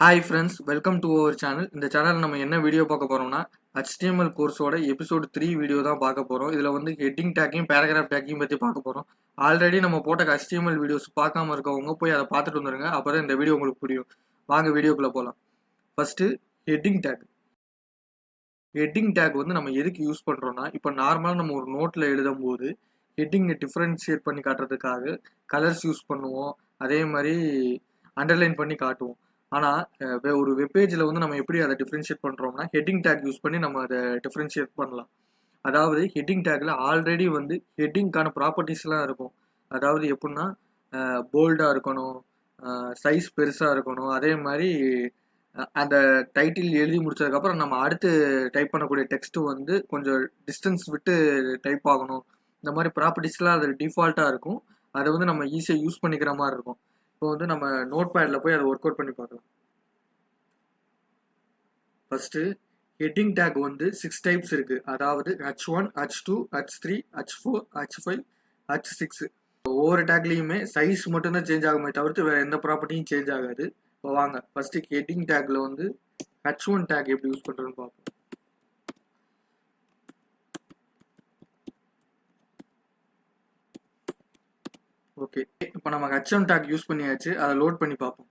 Hi friends, welcome to our channel. இந்த channel நம்ம என்ன வீடியோ பார்க்க போறோம்னா HTML கோர்ஸோட எபிசோட் 3 வீடியோ தான் பார்க்க போறோம். இதில் வந்து ஹெட்டிங் டேக்கையும் பேராகிராஃப் டேக்கையும் பற்றி பார்க்க போறோம். ஆல்ரெடி நம்ம போட்ட HTML வீடியோஸ் பார்க்காம இருக்கவங்க போய் அதை பார்த்துட்டு வந்துருங்க. அப்போ இந்த வீடியோ உங்களுக்கு புரியும். வாங்க வீடியோக்குள்ளே போகலாம். First heading take. Heading take வந்து நம்ம எதுக்கு யூஸ் பண்ணுறோம்னா, இப்போ நார்மலாக நம்ம ஒரு நோட்டில் எழுதும் போது ஹெட்டிங்கை டிஃப்ரென்ஷியேட் பண்ணி காட்டுறதுக்காக கலர்ஸ் யூஸ் பண்ணுவோம். அதே மாதிரி அண்டர்லைன் பண்ணி காட்டுவோம். ஆனால் ஒரு வெப்பேஜில் வந்து நம்ம எப்படி அதை டிஃப்ரென்ஷியேட் பண்ணுறோம்னா ஹெட்டிங் டேக் யூஸ் பண்ணி நம்ம அதை டிஃப்ரென்ஷியேட் பண்ணலாம். அதாவது ஹெட்டிங் டேக்கில் ஆல்ரெடி வந்து ஹெட்டிங்கான ப்ராப்பர்ட்டிஸ்லாம் இருக்கும். அதாவது எப்படின்னா போல்டாக இருக்கணும், சைஸ் பெருசாக இருக்கணும், அதே மாதிரி அந்த டைட்டில் எழுதி முடிச்சதுக்கப்புறம் நம்ம அடுத்து டைப் பண்ணக்கூடிய டெக்ஸ்ட்டு வந்து கொஞ்சம் டிஸ்டன்ஸ் விட்டு டைப் ஆகணும். இந்த மாதிரி ப்ராப்பர்ட்டிஸ்லாம் அது டிஃபால்ட்டாக இருக்கும். அதை வந்து நம்ம ஈஸியாக யூஸ் பண்ணிக்கிற மாதிரி இருக்கும். இப்போ வந்து நம்ம நோட் பேடில் போய் அதை ஒர்க் அவுட் பண்ணி பார்க்கலாம். ஃபர்ஸ்ட்டு ஹெட்டிங் டேக் வந்து 6 டைப்ஸ் இருக்குது. அதாவது H1, H2, H3, H4, H5, H6. ஒவ்வொரு டேக்லேயுமே சைஸ் மட்டும்தான் சேஞ்ச் ஆகுமே தவிர்த்து வேறு எந்த ப்ராப்பர்ட்டியும் சேஞ்ச் ஆகாது. இப்போ வாங்க ஃபர்ஸ்ட்டு ஹெட்டிங் டேக்கில் வந்து H1 டேக் எப்படி யூஸ் பண்ணுறதுன்னு பார்ப்போம். ஓகே, இப்போ நம்ம H1 டேக் யூஸ் பண்ணியாச்சு. அதை லோட் பண்ணி பார்ப்போம்.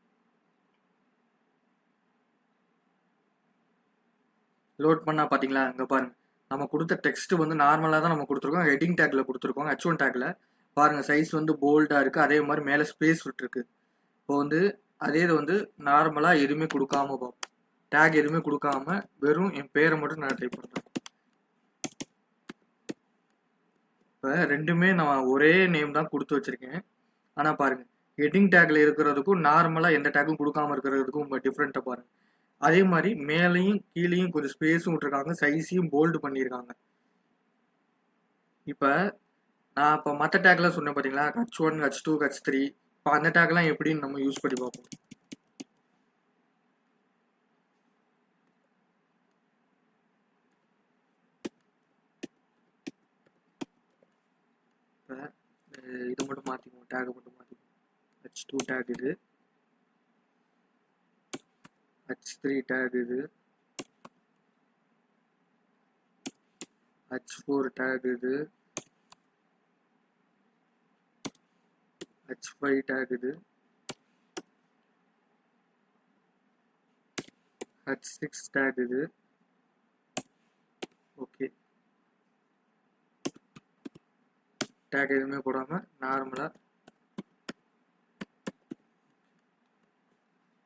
லோட் பண்ணால் பார்த்தீங்களா, இங்கே பாருங்கள், நம்ம கொடுத்த டெக்ஸ்ட் வந்து நார்மலாக தான் நம்ம கொடுத்துருக்கோம். ஹெட்டிங் டேக்கில் கொடுத்துருக்கோம். H1 டேக்கில் பாருங்கள் சைஸ் வந்து போல்டாக இருக்குது. அதே மாதிரி மேலே ஸ்பேஸ் விட்டுருக்கு. இப்போ வந்து அதே இது வந்து நார்மலாக எதுவுமே கொடுக்காம பார்ப்போம். டேக் எதுவுமே கொடுக்காம வெறும் என் பேரை மட்டும் நான் டைப் பண்ணுறேன். இப்போ ரெண்டுமே நான் ஒரே நேம் தான் கொடுத்து வச்சுருக்கேன். ஆனால் பாருங்கள், ஹெட்டிங் டேக்கில் இருக்கிறதுக்கும் நார்மலாக எந்த டேக்கும் கொடுக்காம இருக்கிறதுக்கும் டிஃப்ரெண்ட்டாக பாருங்கள். அதே மாதிரி மேலேயும் கீழேயும் கொஞ்சம் ஸ்பேஸும் விட்டுருக்காங்க, சைஸையும் போல்டு பண்ணியிருக்காங்க. இப்போ நான் இப்போ மற்ற டேக்லாம் சொன்னேன் பார்த்தீங்களா, H1, H2, H3. இப்போ அந்த டேக்லாம் எப்படின்னு நம்ம யூஸ் பண்ணி பார்ப்போம். இப்போ இது மட்டும் மாற்றிக்குவோம், டேக்கை மட்டும் மாற்றிக்குவோம். H2 டேக் இது, H3 டேக் இது, H4 டேக் இது, H5 டேக் இது, H6 டேக் இது. ஓகே, டேக் எதுவுமே போடாமல் நார்மலாக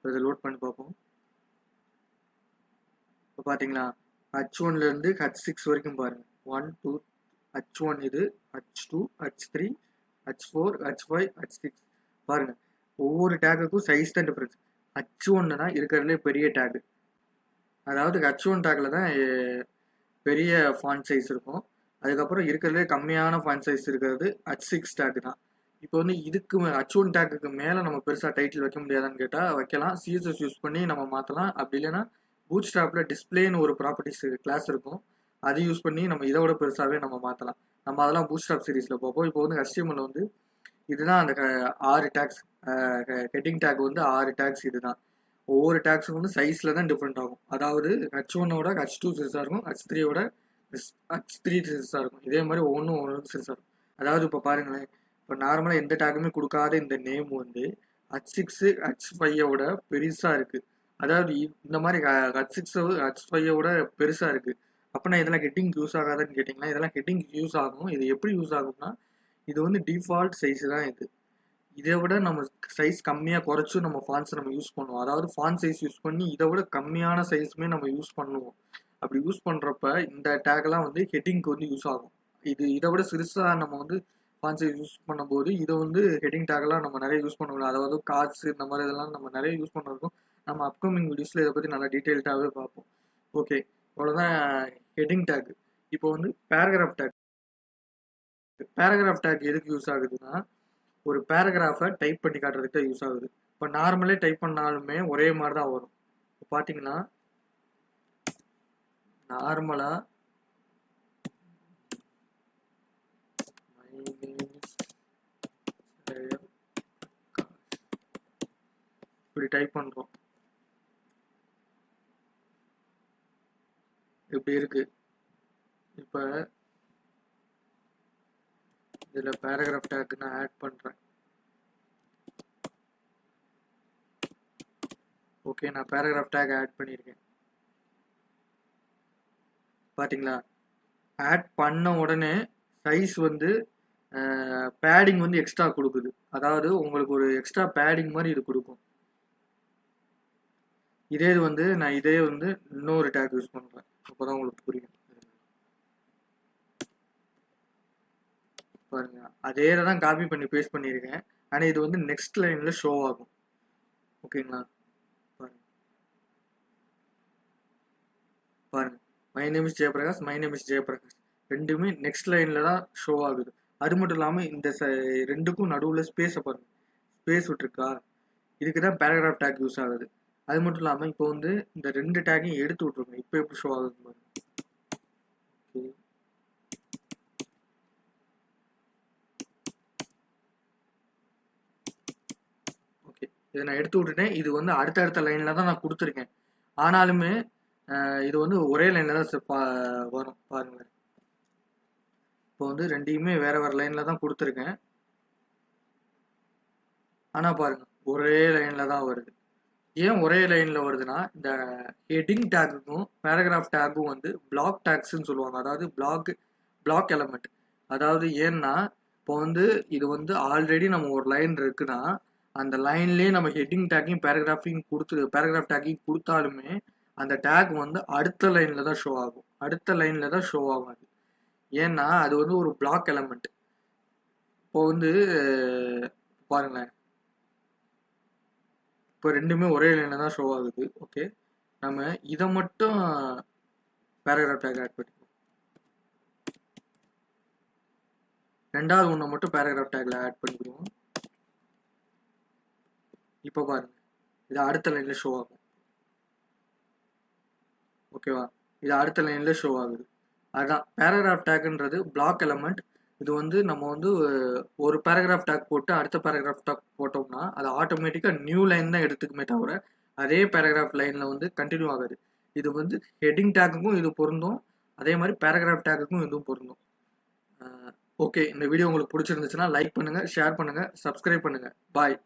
இதை லோட் பண்ணி பார்ப்போம். இப்போ பார்த்தீங்களா, H1லேருந்து H6 வரைக்கும் பாருங்கள். 1, 2, H1 இது, H2, H3, H4, H5, H6 பாருங்கள். ஒவ்வொரு டேக்குக்கும் சைஸ் தான் டிஃப்ரென்ஸ். H1 தான் இருக்கிறதுலே பெரிய டேக்கு. அதாவது H1 டேக்கில் தான் பெரிய ஃபாண்ட் சைஸ் இருக்கும். அதுக்கப்புறம் இருக்கிறதுலே கம்மியான ஃபாண்ட் சைஸ் இருக்கிறது H6 டேக் தான். இப்போ வந்து இதுக்கு H1 டேக்குக்கு மேலே நம்ம பெருசாக டைட்டில் வைக்க முடியாதான்னு கேட்டால் வைக்கலாம். CSS யூஸ் பண்ணி நம்ம மாற்றலாம். அப்படி இல்லைன்னா பூட்ஸ்ட்ராப்பில் டிஸ்பிளேன்னு ஒரு ப்ராப்பர்ட்டிஸ் கிளாஸ் இருக்கும். அதை யூஸ் பண்ணி நம்ம இதை விட பெருசாகவே நம்ம மாற்றலாம். நம்ம அதெல்லாம் பூட்ஸ்ட்ராப் சீரீஸில் பார்ப்போம். இப்போ வந்து HTML வந்து இதுதான் அந்த 6 டேக்ஸ். ஹெட்டிங் டேக் வந்து 6 டேக்ஸ் இதுதான். ஒவ்வொரு டேக்ஸும் வந்து சைஸில் தான் டிஃப்ரெண்ட் ஆகும். அதாவது H1ஓட H2 சிறுசாக இருக்கும், H3ஓட H3 சிறுசாக இருக்கும். இதே மாதிரி ஒவ்வொன்றும் சிறுசாக இருக்கும். அதாவது இப்போ பாருங்களேன், இப்போ நார்மலாக எந்த டேக்குமே கொடுக்காத இந்த நேம் வந்து H6 H5ஓட பெருசாக இருக்குது. அதாவது இந்த மாதிரி H6 H5ஓட பெருசாக இருக்குது. அப்போனா இதெல்லாம் ஹெட்டிங் யூஸ் ஆகாதுன்னு கேட்டிங்கன்னா, இதெல்லாம் ஹெட்டிங் யூஸ் ஆகும். இது எப்படி யூஸ் ஆகும்னா, இது வந்து டிஃபால்ட் சைஸ் தான் இது. இதை விட நம்ம சைஸ் கம்மியாக குறைச்சும் நம்ம ஃபான்ட்ஸ் நம்ம யூஸ் பண்ணுவோம். அதாவது ஃபாண்ட் சைஸ் யூஸ் பண்ணி இதை விட கம்மியான சைஸுமே நம்ம யூஸ் பண்ணுவோம். அப்படி யூஸ் பண்ணுறப்ப இந்த டேக்லாம் வந்து ஹெட்டிங்க்கு வந்து யூஸ் ஆகும். இதை விட சிறுசாக நம்ம வந்து ஃபாண்ட் சைஸ் யூஸ் பண்ணும்போது இதை வந்து ஹெட்டிங் டேக்லாம் நம்ம நிறைய யூஸ் பண்ண முடியும். அதாவது கார்ட்ஸ் இந்த மாதிரி இதெல்லாம் நம்ம நிறைய யூஸ் பண்ணுறதுக்கும் நம்ம அப்கமிங் வீடியோஸில் இதை பற்றி நல்லா டீட்டெயில்டாகவே பார்ப்போம். ஓகே, அவ்வளோதான் ஹெட்டிங் டேக். இப்போ வந்து பேராகிராஃப் டேக். பேராகிராஃப் டேக் எதுக்கு யூஸ் ஆகுதுன்னா, ஒரு பேராகிராஃபை டைப் பண்ணி காட்டுறதுக்கு தான் யூஸ் ஆகுது. இப்போ நார்மலே டைப் பண்ணாலுமே ஒரே மாதிரி தான் வரும். இப்போ பார்த்தீங்கன்னா நார்மலாக இப்படி டைப் பண்ணுறோம். இப்படி இருக்கு. இப்போ இதில் பேராகிராஃப் டேக் நான் ஆட் பண்ணுறேன். ஓகே, நான் பேராகிராஃப் டேக் ஆட் பண்ணியிருக்கேன். பார்த்தீங்களா, ஆட் பண்ண உடனே சைஸ் வந்து பேடிங் வந்து எக்ஸ்ட்ரா கொடுக்குது. அதாவது உங்களுக்கு ஒரு எக்ஸ்ட்ரா பேடிங் மாதிரி இது கொடுக்கும். இதே இது வந்து நான் இதே வந்து இன்னொரு டேக் யூஸ் பண்ணுறேன், அப்போ தான் உங்களுக்கு புரியும். பாருங்க, அதே தான் காப்பி பண்ணி பேஸ்ட் பண்ணியிருக்கேன். ஆனால் இது வந்து நெக்ஸ்ட் லைனில் ஷோ ஆகும். ஓகேங்களா, பாருங்க பாருங்க, my name is Jayaprakash, my name is Jayaprakash ரெண்டுமே நெக்ஸ்ட் லைனில் தான் ஷோ ஆகுது. அது மட்டும் இல்லாமல் இந்த ரெண்டுக்கும் நடுவில் ஸ்பேஸை பாருங்க, ஸ்பேஸ் விட்டுருக்கா, இதுக்கு தான் பேராகிராஃப் டேக் யூஸ் ஆகுது. அது மட்டும் இல்லாமல் இப்போ வந்து இந்த ரெண்டு டேக்கையும் எடுத்து விட்ருங்க. இப்போ எப்படி ஷோ ஆகுது பாருங்க. ஓகே, இதை நான் எடுத்து விட்டுட்டேன். இது வந்து அடுத்த லைனில் தான் நான் கொடுத்துருக்கேன். ஆனாலுமே இது வந்து ஒரே லைனில் தான் வரும். பாருங்களேன், இப்போ வந்து ரெண்டையுமே வேற வேற லைனில் தான் கொடுத்துருக்கேன். ஆனால் பாருங்க, ஒரே லைனில் தான் வருது. ஏன் ஒரே லைனில் வருதுன்னா, இந்த ஹெட்டிங் டேக்குக்கும் பேராகிராஃப் டேக்கும் வந்து பிளாக் டேக்ஸ்ன்னு சொல்லுவாங்க. அதாவது பிளாக் எலமெண்ட். அதாவது ஏன்னா இப்போ வந்து இது வந்து ஆல்ரெடி நம்ம ஒரு லைன் இருக்குன்னா அந்த லைன்லேயே நம்ம ஹெட்டிங் டேக்கையும் பேராகிராஃப் டேக்கையும் கொடுத்தாலுமே அந்த டேக் வந்து அடுத்த லைனில் தான் ஷோ ஆகும். அடுத்த லைனில் தான் ஷோ ஆகும் அது. ஏன்னா அது வந்து ஒரு பிளாக் எலமெண்ட். இப்போ வந்து பாருங்களேன், இப்போ ரெண்டுமே ஒரே லைனில் தான் ஷோ ஆகுது. ஓகே, நம்ம இதை மட்டும் பேராகிராஃப் டேக் ஆட் பண்ணிப்போம். ரெண்டாவது ஒன்றை மட்டும் பேராகிராஃப் டேக்ல ஆட் பண்ணிக்குவோம். இப்போ பாருங்க, இது அடுத்த லைனில் ஷோ ஆகும். ஓகேவா, இது அடுத்த லைனில் ஷோ ஆகுது. அதுதான் பேராகிராஃப் டேக்ன்றது பிளாக் எலமெண்ட். இது வந்து நம்ம வந்து ஒரு பேராகிராஃப் டேக் போட்டு அடுத்த பேராகிராஃப் டேக் போட்டோம்னா அது ஆட்டோமேட்டிக்காக நியூ லைன் தான் எடுத்துக்குமே தவிர அதே பேராகிராஃப் லைனில் வந்து கண்டினியூ ஆகாது. இது வந்து ஹெட்டிங் டேக்குக்கும் இது பொருந்தும், அதே மாதிரி பேராகிராஃப் டேக்குக்கும் இதுவும் பொருந்தும். ஓகே, இந்த வீடியோ உங்களுக்கு பிடிச்சிருந்துச்சுன்னா லைக் பண்ணுங்கள், ஷேர் பண்ணுங்கள், சப்ஸ்கிரைப் பண்ணுங்கள். பாய்.